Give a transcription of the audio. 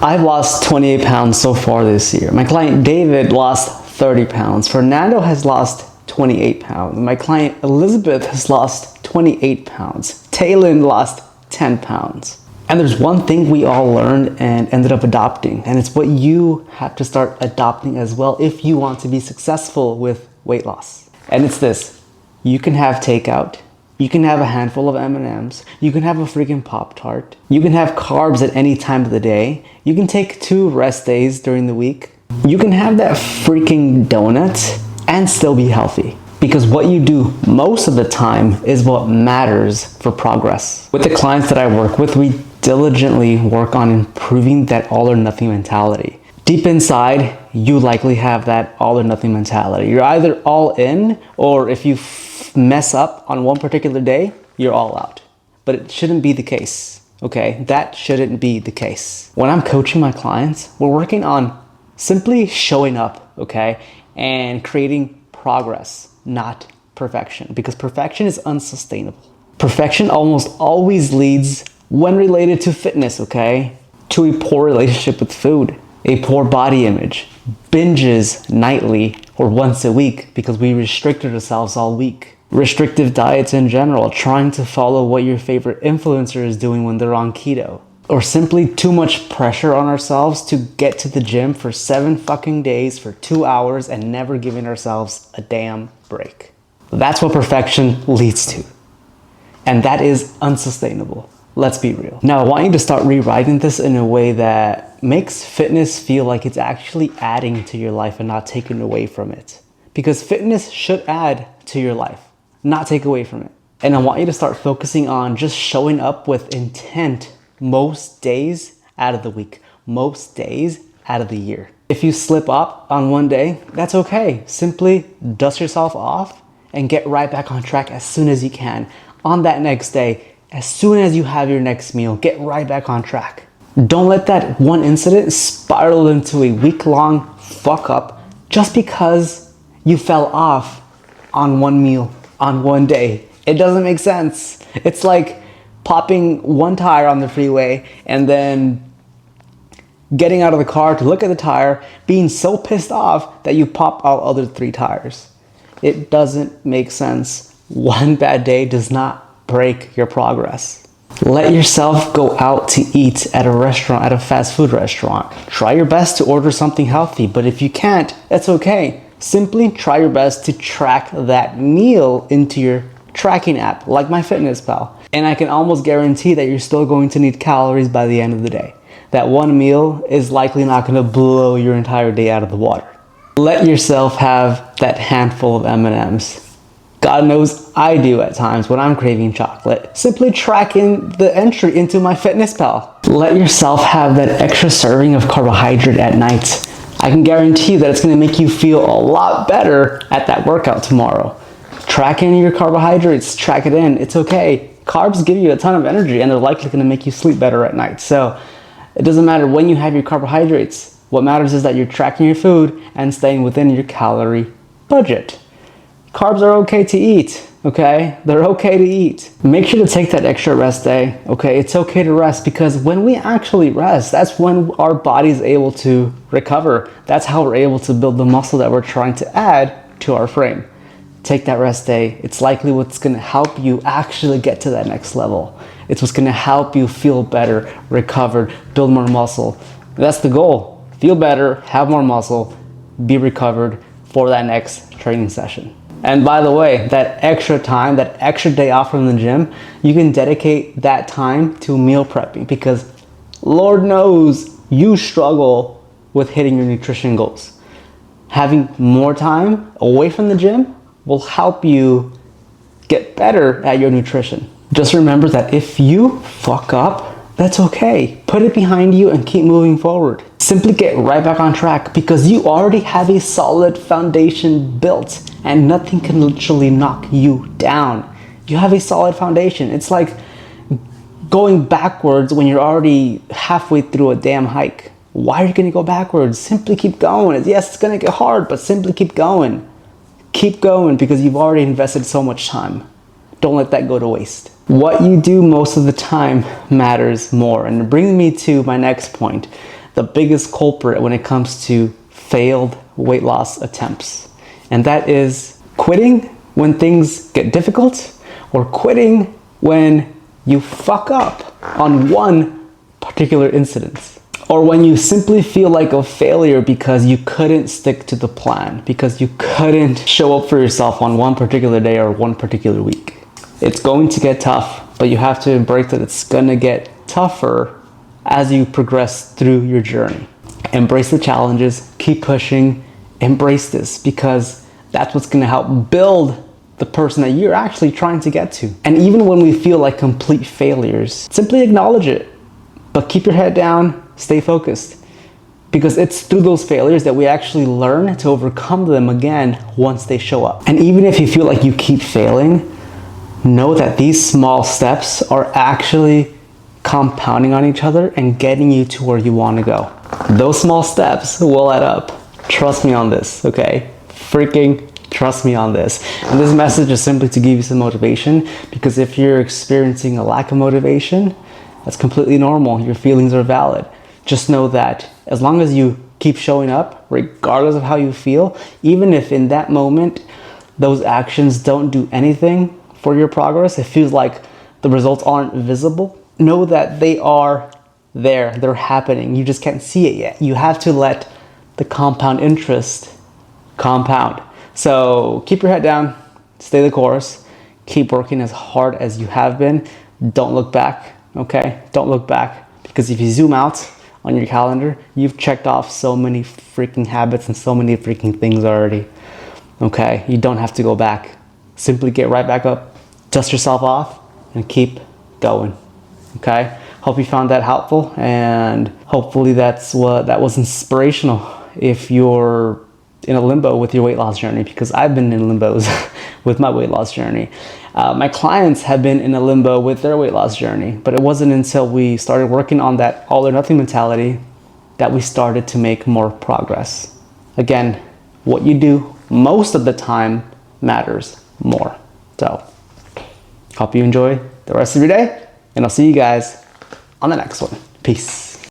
I've lost 28 pounds so far this year. My client David lost 30 pounds. Fernando has lost 28 pounds. My client Elizabeth has lost 28 pounds. Taylin lost 10 pounds. And there's one thing we all learned and ended up adopting, and it's what you have to start adopting as well if you want to be successful with weight loss. And it's this: you can have takeout, you can have a handful of M&Ms, you can have a freaking Pop-Tart, you can have carbs at any time of the day, you can take 2 rest days during the week, you can have that freaking donut and still be healthy. Because what you do most of the time is what matters for progress. With the clients that I work with, we diligently work on improving that all or nothing mentality. Deep inside, you likely have that all or nothing mentality. You're either all in, or if you mess up on one particular day, you're all out. But it shouldn't be the case, okay? That shouldn't be the case. When I'm coaching my clients, we're working on simply showing up, okay? And creating progress, not perfection, because perfection is unsustainable. Perfection almost always leads, when related to fitness, okay, to a poor relationship with food, a poor body image, binges nightly or once a week because we restricted ourselves all week. Restrictive diets in general, trying to follow what your favorite influencer is doing when they're on keto. Or simply too much pressure on ourselves to get to the gym for 7 fucking days for 2 hours and never giving ourselves a damn break. That's what perfection leads to. And that is unsustainable. Let's be real. Now, I want you to start rewriting this in a way that makes fitness feel like it's actually adding to your life and not taking away from it. Because fitness should add to your life, not take away from it. And I want you to start focusing on just showing up with intent most days out of the week, most days out of the year. If you slip up on one day, that's okay. Simply dust yourself off and get right back on track as soon as you can. On that next day, as soon as you have your next meal, get right back on track. Don't let that one incident spiral into a week-long fuck up just because you fell off on one meal, on one day. It doesn't make sense. It's like popping one tire on the freeway and then getting out of the car to look at the tire, being so pissed off that you pop all other 3 tires. It doesn't make sense. One bad day does not break your progress. Let yourself go out to eat at a restaurant, at a fast food restaurant. Try your best to order something healthy, but if you can't, that's okay. Simply try your best to track that meal into your tracking app, like MyFitnessPal. And I can almost guarantee that you're still going to need calories by the end of the day. That one meal is likely not going to blow your entire day out of the water. Let yourself have that handful of M&Ms. God knows I do at times when I'm craving chocolate. Simply tracking the entry into MyFitnessPal. Let yourself have that extra serving of carbohydrate at night. I can guarantee that it's going to make you feel a lot better at that workout tomorrow. Track in your carbohydrates, track it in, it's okay. Carbs give you a ton of energy and they're likely going to make you sleep better at night. So it doesn't matter when you have your carbohydrates. What matters is that you're tracking your food and staying within your calorie budget. Carbs are okay to eat, okay? They're okay to eat. Make sure to take that extra rest day, okay? It's okay to rest because when we actually rest, that's when our body's able to recover. That's how we're able to build the muscle that we're trying to add to our frame. Take that rest day. It's likely what's gonna help you actually get to that next level. It's what's gonna help you feel better, recover, build more muscle. That's the goal. Feel better, have more muscle, be recovered for that next training session. And by the way, that extra time, that extra day off from the gym, you can dedicate that time to meal prepping because Lord knows you struggle with hitting your nutrition goals. Having more time away from the gym will help you get better at your nutrition. Just remember that if you fuck up, that's okay. Put it behind you and keep moving forward. Simply get right back on track because you already have a solid foundation built and nothing can literally knock you down. You have a solid foundation. It's like going backwards when you're already halfway through a damn hike. Why are you gonna go backwards? Simply keep going. Yes, it's gonna get hard, but simply keep going. Keep going because you've already invested so much time. Don't let that go to waste. What you do most of the time matters more. And it brings me to my next point. the biggest culprit when it comes to failed weight loss attempts. And that is quitting when things get difficult, or quitting when you fuck up on one particular incident, or when you simply feel like a failure because you couldn't stick to the plan, because you couldn't show up for yourself on one particular day or one particular week. It's going to get tough, but you have to embrace that it's gonna get tougher as you progress through your journey. Embrace the challenges, keep pushing, embrace this, because that's what's gonna help build the person that you're actually trying to get to. And even when we feel like complete failures, simply acknowledge it, but keep your head down, stay focused, because it's through those failures that we actually learn to overcome them again once they show up. And even if you feel like you keep failing, know that these small steps are actually compounding on each other and getting you to where you want to go. Those small steps will add up. Trust me on this, okay? Freaking trust me on this. And this message is simply to give you some motivation, because if you're experiencing a lack of motivation, that's completely normal. Your feelings are valid. Just know that as long as you keep showing up, regardless of how you feel, even if in that moment those actions don't do anything for your progress, it feels like the results aren't visible, know that they are there, they're happening. You just can't see it yet. You have to let the compound interest compound. So keep your head down, stay the course, keep working as hard as you have been. Don't look back, okay? Don't look back, because if you zoom out on your calendar, you've checked off so many freaking habits and so many freaking things already, okay? You don't have to go back. Simply get right back up, dust yourself off, and keep going, okay? Hope you found that helpful, and hopefully that was inspirational if you're in a limbo with your weight loss journey, because I've been in limbos with my weight loss journey. My clients have been in a limbo with their weight loss journey, but it wasn't until we started working on that all or nothing mentality that we started to make more progress. Again, what you do most of the time matters more. So, hope you enjoy the rest of your day, and I'll see you guys on the next one. Peace.